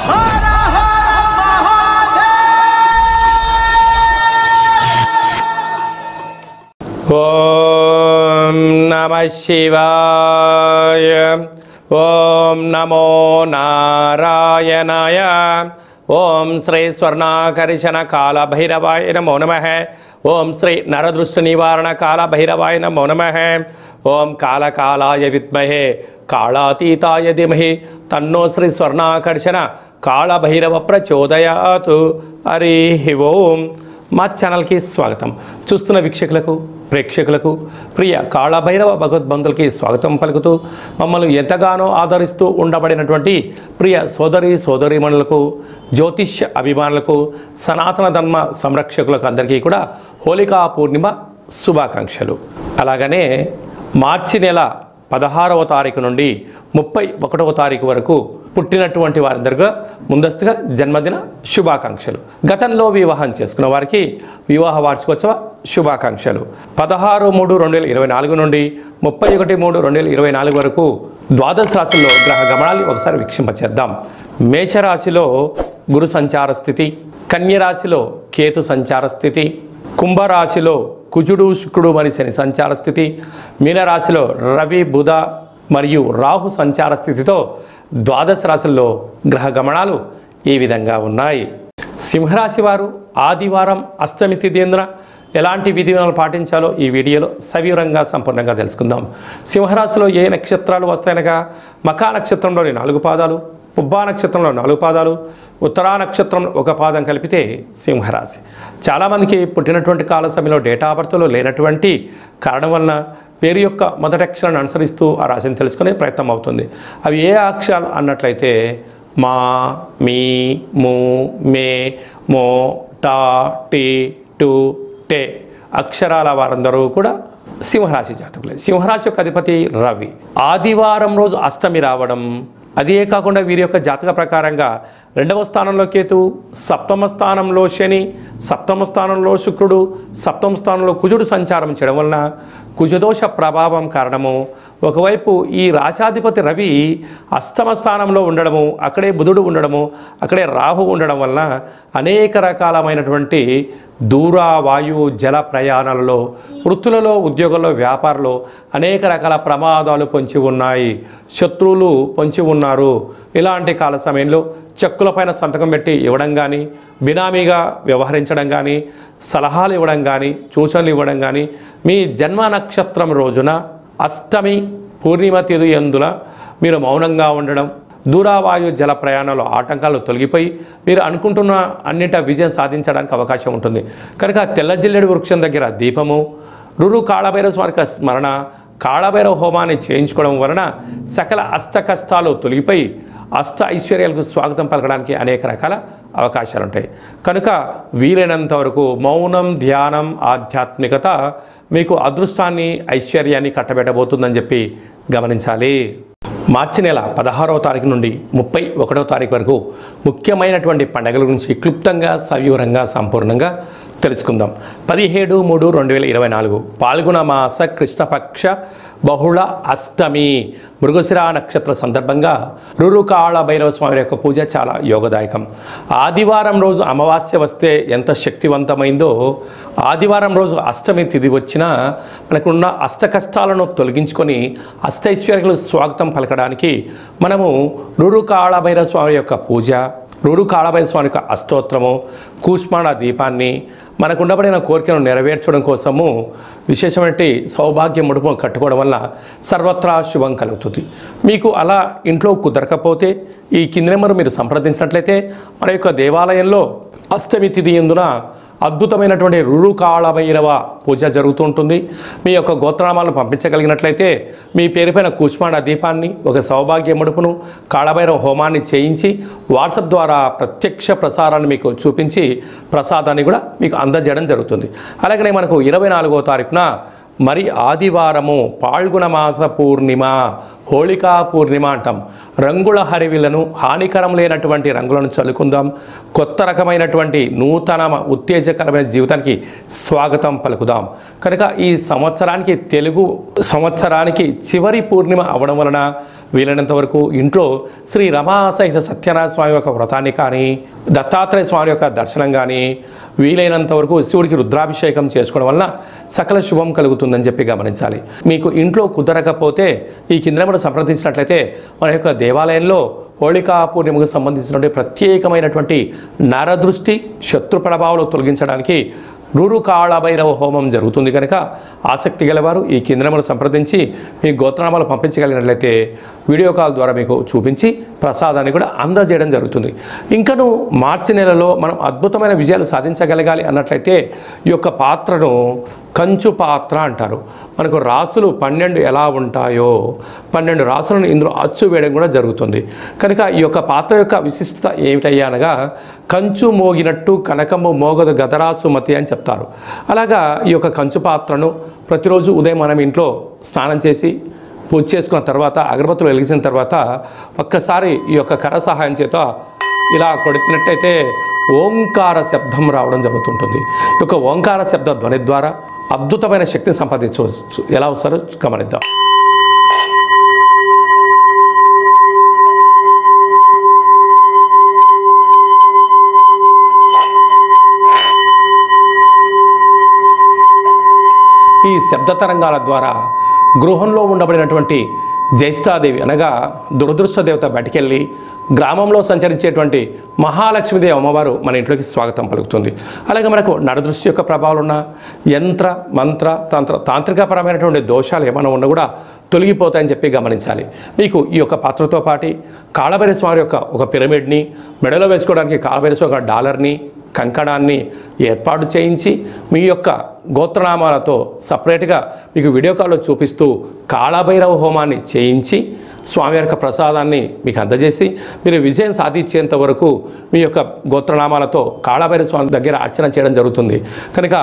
ఓం నమః శివాయ. ఓం నమో నారాయణాయ. ఓం శ్రీ స్వర్ణాకర్షణ కాల భైరవాయ నమో నమః. ఓం శ్రీ నరదృష్టి నివారణ కాల భైరవాయ నమో నమః. ఓం కాళకాలాయ విద్మహే కాళాతీతాయ ధీమహి తన్నో శ్రీ స్వర్ణాకర్షణ కాళ భైరవ ప్రచోదయాత్. హరి ఓం. మా ఛానల్కి స్వాగతం. చూస్తున్న వీక్షకులకు ప్రేక్షకులకు ప్రియ కాళభైరవ భగవద్బంధులకి స్వాగతం పలుకుతూ మమ్మల్ని ఎంతగానో ఆదరిస్తూ ఉండబడినటువంటి ప్రియ సోదరీమణులకు, జ్యోతిష్య అభిమానులకు, సనాతన ధర్మ సంరక్షకులకు అందరికీ కూడా హోళికా పూర్ణిమ శుభాకాంక్షలు. అలాగనే మార్చి నెల 16వ తారీఖు నుండి 31వ తారీఖు వరకు పుట్టినటువంటి వారందరిగా ముందస్తుగా జన్మదిన శుభాకాంక్షలు. గతంలో వివాహం చేసుకున్న వారికి వివాహ వార్షికోత్సవ శుభాకాంక్షలు. 16/3/2024 నుండి 31/3/2024 వరకు ద్వాదశ రాశుల్లో గ్రహ గమనాన్ని ఒకసారి వీక్షింపచేద్దాం. మేషరాశిలో గురు సంచార స్థితి, కన్యరాశిలో కేతు సంచార స్థితి, కుంభరాశిలో కుజుడు శుక్రుడు మరియు శని సంచార స్థితి, మీనరాశిలో రవి బుధ మరియు రాహు సంచార స్థితితో ద్వాదశ రాశుల్లో గ్రహ గమనాలు ఈ విధంగా ఉన్నాయి. సింహరాశి వారు ఆదివారం అష్టమి తిథిన ఎలాంటి విధివిధానాలు పాటించాలో ఈ వీడియోలో సవివరంగా సంపూర్ణంగా తెలుసుకుందాం. సింహరాశిలో ఏ నక్షత్రాలు వస్తాయనగా మఖా నక్షత్రంలోని 4 పాదాలు, పుబ్బా నక్షత్రంలో 4 పాదాలు, ఉత్తరా నక్షత్రం 1 పాదం కలిపితే సింహరాశి. చాలామందికి పుట్టినటువంటి కాల సమయంలో డేటా ఆఫ్ బర్త్లో లేనటువంటి కారణం వలన పేరు యొక్క మొదటి అక్షరాన్ని అనుసరిస్తూ ఆ రాశిని తెలుసుకునే ప్రయత్నం అవుతుంది. అవి ఏ అక్షరాలు అన్నట్లయితే మా, మీ, ము, మే, మో, టా, టీ, టు, టే అక్షరాల వారందరూ కూడా సింహరాశి జాతకులే. సింహరాశి యొక్క అధిపతి రవి. ఆదివారం రోజు అష్టమి రావడం, అదే కాకుండా వీరి యొక్క జాతక ప్రకారంగా 2వ స్థానంలో కేతు, 7వ స్థానంలో శని, 7వ స్థానంలో శుక్రుడు, 7వ స్థానంలో కుజుడు సంచారం చేయడం వలన కుజదోష ప్రభావం కారణము. ఒకవైపు ఈ రాశాధిపతి రవి 8వ స్థానంలో ఉండడము, అక్కడే బుధుడు ఉండడము, అక్కడే రాహు ఉండడం వలన అనేక రకాలమైనటువంటి దూర వాయు జల ప్రయాణాలలో, వృత్తులలో, ఉద్యోగాల్లో, వ్యాపారంలో అనేక రకాల ప్రమాదాలు పొంచి ఉన్నాయి. శత్రువులు పొంచి ఉన్నారు. ఇలాంటి కాల సమయంలో చెక్కులపైన సంతకం పెట్టి ఇవ్వడం కానీ, బినామీగా వ్యవహరించడం కానీ, సలహాలు ఇవ్వడం కానీ, సూచనలు ఇవ్వడం కానీ, మీ జన్మ నక్షత్రం రోజున అష్టమి పూర్ణిమ తిథి యందున మీరు మౌనంగా ఉండడం, దూరావాయు జల ప్రయాణాలు ఆటంకాలు తొలగిపోయి మీరు అనుకుంటున్న అన్నింటి విజయం సాధించడానికి అవకాశం ఉంటుంది. కనుక తెల్ల జిల్లేడు వృక్షం దగ్గర దీపము, రురు కాళభైరవ స్వామికి స్మరణ, కాళభైరవ హోమాన్ని చేయించుకోవడం వలన సకల అష్ట కష్టాలు తొలగిపోయి అష్ట ఐశ్వర్యాలకు స్వాగతం పలకడానికి అనేక రకాల అవకాశాలు ఉంటాయి. కనుక వీలైనంత వరకు మౌనం, ధ్యానం, ఆధ్యాత్మికత మీకు అదృష్టాన్ని, ఐశ్వర్యాన్ని కట్టబెట్టబోతుందని చెప్పి గమనించాలి. మార్చి నెల 16వ తారీఖు నుండి 31వ తారీఖు వరకు ముఖ్యమైనటువంటి పండుగల గురించి క్లుప్తంగా, సవివరంగా, సంపూర్ణంగా తెలుసుకుందాం. 17/3/2024 పాల్గొన మాస కృష్ణపక్ష బహుళ అష్టమి మృగశిర నక్షత్ర సందర్భంగా రురు కాళభైరవ స్వామి యొక్క పూజ చాలా యోగదాయకం. ఆదివారం రోజు అమావాస్య వస్తే ఎంత శక్తివంతమైందో, ఆదివారం రోజు అష్టమి తిథి వచ్చినా మనకున్న అష్ట కష్టాలను తొలగించుకొని అష్టైశ్వర్యాలకు స్వాగతం పలకడానికి మనము రురు కాళభైరవ స్వామి యొక్క పూజ, రురు కాళభైరవ స్వామి యొక్క అష్టోత్తరము, కూష్మాండ దీపాన్ని మనకు ఉండబడిన కోరికను నెరవేర్చడం కోసము విశేషమైన సౌభాగ్య ముడుపు కట్టుకోవడం వల్ల సర్వత్రా శుభం కలుగుతుంది. మీకు అలా ఇంట్లో కుదరకపోతే ఈ కింది నెంబర్ మీరు సంప్రదించినట్లయితే మన యొక్క దేవాలయంలో అష్టమి తిథి యందున అద్భుతమైనటువంటి రురు కాళభైరవ పూజ జరుగుతూ ఉంటుంది. మీ యొక్క గోత్రనామాలను పంపించగలిగినట్లయితే మీ పేరుపైన కూష్మాండ దీపాన్ని, ఒక సౌభాగ్య ముడుపును, కాళభైరవ హోమాన్ని చేయించి వాట్సాప్ ద్వారా ప్రత్యక్ష ప్రసారాన్ని మీకు చూపించి ప్రసాదాన్ని కూడా మీకు అందజేయడం జరుగుతుంది. అలాగనే మనకు 24వ తారీఖున మరి ఆదివారము పాల్గొన మాస పూర్ణిమ, హోళికా పూర్ణిమ అంటాం. రంగుల హరివిలను, హానికరం లేనటువంటి రంగులను చల్లుకుందాం. కొత్త రకమైనటువంటి నూతన ఉత్తేజకరమైన జీవితానికి స్వాగతం పలుకుదాం. కనుక ఈ సంవత్సరానికి, తెలుగు సంవత్సరానికి చివరి పూర్ణిమ అవడం వలన వీలైనంత వరకు ఇంట్లో శ్రీ రమాసహిత సత్యనారాయణ స్వామి యొక్క వ్రతాన్ని కానీ, దత్తాత్రేయ స్వామి యొక్క దర్శనం కానీ, వీలైనంత వరకు శివుడికి రుద్రాభిషేకం చేసుకోవడం వల్ల సకల శుభం కలుగుతుందని చెప్పి గమనించాలి. మీకు ఇంట్లో కుదరకపోతే ఈ కింద మనం సంప్రదించినట్లయితే మన యొక్క దేవాలయంలో హోళికా పూర్ణిమకు సంబంధించినటువంటి ప్రత్యేకమైనటువంటి నరదృష్టి శత్రు ప్రభావాలు తొలగించడానికి నూరు కాళభైరవ హోమం జరుగుతుంది కనుక ఆసక్తి గలవారు ఈ కేంద్రమును సంప్రదించి మీ గోత్రనామాలు పంపించగలిగినట్లయితే వీడియో కాల్ ద్వారా మీకు చూపించి ప్రసాదాన్ని కూడా అందజేయడం జరుగుతుంది. ఇంకను మార్చి నెలలో మనం అద్భుతమైన విజయాలు సాధించగలగాలి అన్నట్లయితే ఈ యొక్క పాత్రను కంచు పాత్ర అంటారు. మనకు రాసులు 12 ఎలా ఉంటాయో 12 రాసులను ఇందులో అచ్చు వేయడం కూడా జరుగుతుంది. కనుక ఈ యొక్క పాత్ర యొక్క విశిష్టత ఏమిటయ్యా అనగా కంచు మోగినట్టు కనకము మోగదు గదరాసు మతి అని చెప్తారు. అలాగా ఈ యొక్క కంచు పాత్రను ప్రతిరోజు ఉదయం మనం ఇంట్లో స్నానం చేసి పూజ చేసుకున్న తర్వాత అగరబత్తులు వెలిగించిన తర్వాత ఒక్కసారి ఈ యొక్క కర సహాయం చేత ఇలా కొడిపినట్టయితే ఓంకార శబ్దం రావడం జరుగుతుంటుంది. ఈ యొక్క ఓంకార శబ్ద ధ్వని ద్వారా అద్భుతమైన శక్తిని సంపాదించవచ్చు. ఎలా వస్తారో గమనిద్దాం. ఈ శబ్ద తరంగాల ద్వారా గృహంలో ఉండబడినటువంటి జ్యేష్ఠాదేవి అనగా దురదృష్ట దేవత బయటికెళ్ళి గ్రామంలో సంచరించేటువంటి మహాలక్ష్మీదేవి అమ్మవారు మన ఇంట్లోకి స్వాగతం పలుకుతుంది. అలాగే మనకు నరదృష్టి యొక్క ప్రభావాలు ఉన్న యంత్ర మంత్ర తాంత్రికపరమైనటువంటి దోషాలు ఏమైనా ఉన్నా కూడా తొలగిపోతాయని చెప్పి గమనించాలి. మీకు ఈ యొక్క పాత్రతో పాటు కాళభైరవ స్వామి యొక్క ఒక పిరమిడ్ని, మెడలో వేసుకోవడానికి కాళభైరవ స్వామి ఒక డాలర్ని, కంకణాన్ని ఏర్పాటు చేయించి మీ యొక్క గోత్రనామాలతో సపరేట్గా మీకు వీడియో కాల్లో చూపిస్తూ కాళభైరవ హోమాన్ని చేయించి స్వామి యొక్క ప్రసాదాన్ని మీకు అందజేసి మీరు విజయం సాధించేంత వరకు మీ యొక్క గోత్రనామాలతో కాళభైరవ స్వామి దగ్గర అర్చన చేయడం జరుగుతుంది. కనుక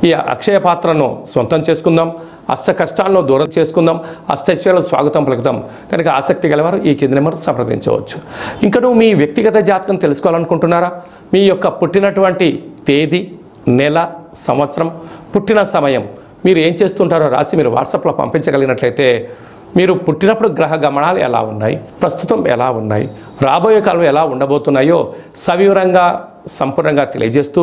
ఈ అక్షయ పాత్రను సొంతం చేసుకుందాం, అష్ట కష్టాలను దూరం చేసుకుందాం, అష్టైశ్వర్యాలకు స్వాగతం పలుకుదాం. కనుక ఆసక్తి గలవారు ఈ కింద నెంబర్ సంప్రదించవచ్చు. ఇంకా మీ వ్యక్తిగత జాతకం తెలుసుకోవాలనుకుంటున్నారా? మీ యొక్క పుట్టినటువంటి తేదీ, నెల, సంవత్సరం, పుట్టిన సమయం మీరు ఏం చేస్తుంటారో రాసి మీరు వాట్సాప్లో పంపించగలిగినట్లయితే మీరు పుట్టినప్పుడు గ్రహ గమనాలు ఎలా ఉన్నాయి, ప్రస్తుతం ఎలా ఉన్నాయి, రాబోయే కాలం ఎలా ఉండబోతున్నాయో సవివరంగా సంపూర్ణంగా తెలియజేస్తూ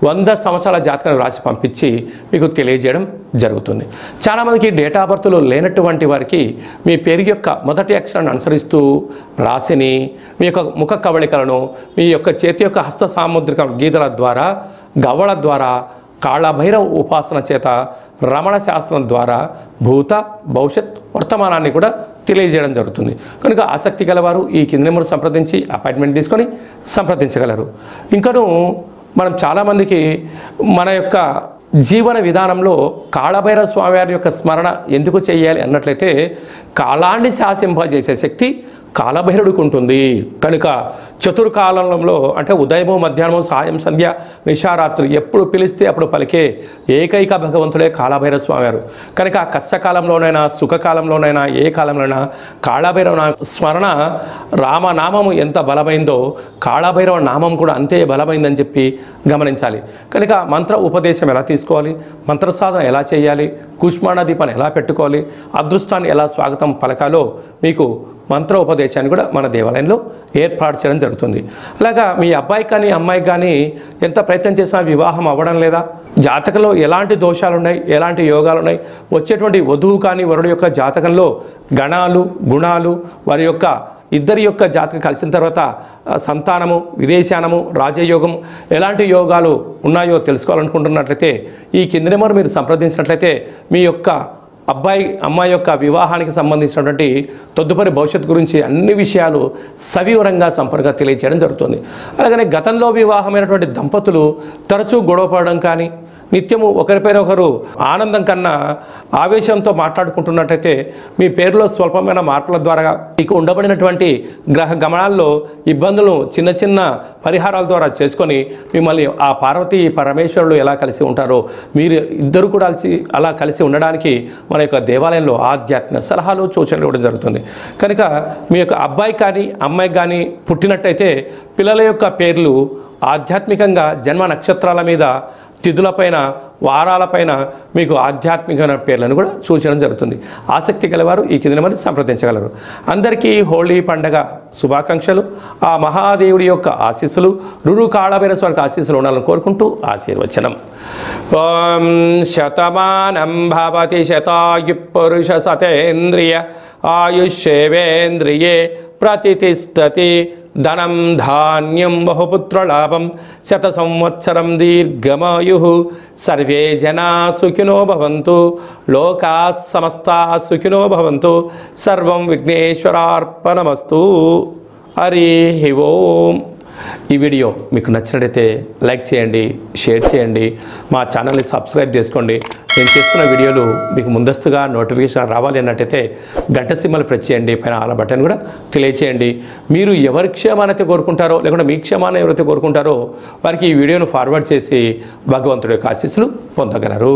100 సంవత్సరాల జాతకాన్ని రాసి పంపించి మీకు తెలియజేయడం జరుగుతుంది. చాలామందికి డేట్ ఆఫ్ బర్త్లు లేనటువంటి వారికి మీ పేరు యొక్క మొదటి అక్షరాన్ని అనుసరిస్తూ రాశిని, మీ యొక్క ముఖ కవళికలను, మీ యొక్క చేతి యొక్క హస్త సాముద్రిక గీతల ద్వారా, గవ్వల ద్వారా, కాళభైరవ ఉపాసన చేత, రమణ శాస్త్రం ద్వారా భూత భవిష్యత్ వర్తమానాన్ని కూడా తెలియజేయడం జరుగుతుంది. కనుక ఆసక్తి గలవారు ఈ కింద నెంబర్ సంప్రదించి అపాయింట్మెంట్ తీసుకొని సంప్రదించగలరు. ఇంకను మనం చాలామందికి మన యొక్క జీవన విధానంలో కాళభైరవ స్వామివారి యొక్క స్మరణ ఎందుకు చేయాలి అన్నట్లయితే కాలాన్ని శాసింపజేసే శక్తి కాళభైరవుడికి ఉంటుంది. కనుక చతుర్కాలంలో అంటే ఉదయము, మధ్యాహ్నము, సాయం, సంధ్య, నిశారాత్రి ఎప్పుడు పిలిస్తే అప్పుడు పలికే ఏకైక భగవంతుడే కాళభైరవ స్వామివారు. కనుక కష్టకాలంలోనైనా సుఖకాలంలోనైనా ఏ కాలంలోనైనా కాళభైరవ స్మరణ రామనామము ఎంత బలమైందో కాళభైరవ నామం కూడా అంతే బలమైందని చెప్పి గమనించాలి. కనుక మంత్ర ఉపదేశం ఎలా తీసుకోవాలి, మంత్ర సాధన ఎలా చేయాలి, కుష్మాణ దీపాన్ని ఎలా పెట్టుకోవాలి, అదృష్టాన్ని ఎలా స్వాగతం పలకాలో మీకు మంత్ర ఉపదేశాన్ని కూడా మన దేవాలయంలో ఏర్పాటు చేయడం జరుగుతుంది. అలాగా మీ అబ్బాయికి కానీ అమ్మాయికి కానీ ఎంత ప్రయత్నం చేసినా వివాహం అవ్వడం లేదా, జాతకంలో ఎలాంటి దోషాలు ఉన్నాయి, ఎలాంటి యోగాలు ఉన్నాయి, వచ్చేటువంటి వధువు కానీ వరుడు యొక్క జాతకంలో గణాలు, గుణాలు, వారి యొక్క ఇద్దరి యొక్క జాతకం కలిసిన తర్వాత సంతానము, విదేశానము, రాజయోగం ఎలాంటి యోగాలు ఉన్నాయో తెలుసుకోవాలనుకుంటున్నట్లయితే ఈ కింద నెంబర్ మీరు సంప్రదించినట్లయితే మీ యొక్క అబ్బాయి అమ్మాయి యొక్క వివాహానికి సంబంధించినటువంటి తదుపరి భవిష్యత్తు గురించి అన్ని విషయాలు సవివరంగా సంపూర్ణంగా తెలియజేయడం జరుగుతుంది. అలాగనే గతంలో వివాహమైనటువంటి దంపతులు తరచూ గొడవపడడం కానీ, నిత్యము ఒకరిపైన ఒకరు ఆనందం కన్నా ఆవేశంతో మాట్లాడుకుంటున్నట్టయితే మీ పేరులో స్వల్పమైన మార్పుల ద్వారా మీకు ఉండబడినటువంటి గ్రహ గమనాల్లో ఇబ్బందులు చిన్న చిన్న పరిహారాల ద్వారా చేసుకొని మిమ్మల్ని ఆ పార్వతీ పరమేశ్వరులు ఎలా కలిసి ఉంటారో మీరు ఇద్దరు కూడా అలా కలిసి ఉండడానికి మన యొక్క దేవాలయంలో ఆధ్యాత్మిక సలహాలు, సూచనలు ఇవ్వడం జరుగుతుంది. కనుక మీ యొక్క అబ్బాయి కానీ అమ్మాయి కానీ పుట్టినట్టయితే పిల్లల యొక్క పేర్లు ఆధ్యాత్మికంగా జన్మ నక్షత్రాల మీద తిథులపైన వారాలపైన మీకు ఆధ్యాత్మికమైన పేర్లను కూడా సూచన జరుగుతుంది. ఆసక్తి గలవారు ఈ కింద మరి సంప్రదించగలరు. అందరికీ హోళీ పండగ శుభాకాంక్షలు. ఆ మహాదేవుడి యొక్క ఆశీస్సులు రురు కాళభైరవ స్వామికి ఆశీస్సులు ఉండాలని కోరుకుంటూ ఆశీర్వచనం. ఓం శతమానం భవతి శతాయు పురుష సతేంద్రియ ఆయుష్యేవేంద్రియే ప్రతిష్టతి ధనం ధాన్యం బహుపుత్రలాభం శత సంవత్సరం దీర్ఘమాయు సర్వే జనా సుఖినో భవంతు లోకా సమస్తా సుఖినో భవంతు సర్వం విఘ్నేశ్వరార్పణమస్తు. హరి ఓం. ఈ వీడియో మీకు నచ్చినట్లయితే లైక్ చేయండి, షేర్ చేయండి, మా ఛానల్ని సబ్స్క్రైబ్ చేసుకోండి. నేను చేస్తున్న వీడియోలు మీకు ముందస్తుగా నోటిఫికేషన్ రావాలి అన్నట్టయితే గంట సింబల్ ప్రెస్ చేయండి, పైన ఆల్ బటన్ కూడా తెలియచేయండి. మీరు ఎవరి క్షేమానైతే కోరుకుంటారో లేకుంటే మీ క్షేమాన్ని ఎవరైతే కోరుకుంటారో వారికి ఈ వీడియోను ఫార్వర్డ్ చేసి భగవంతుడి యొక్క ఆశీస్సులు పొందగలరు.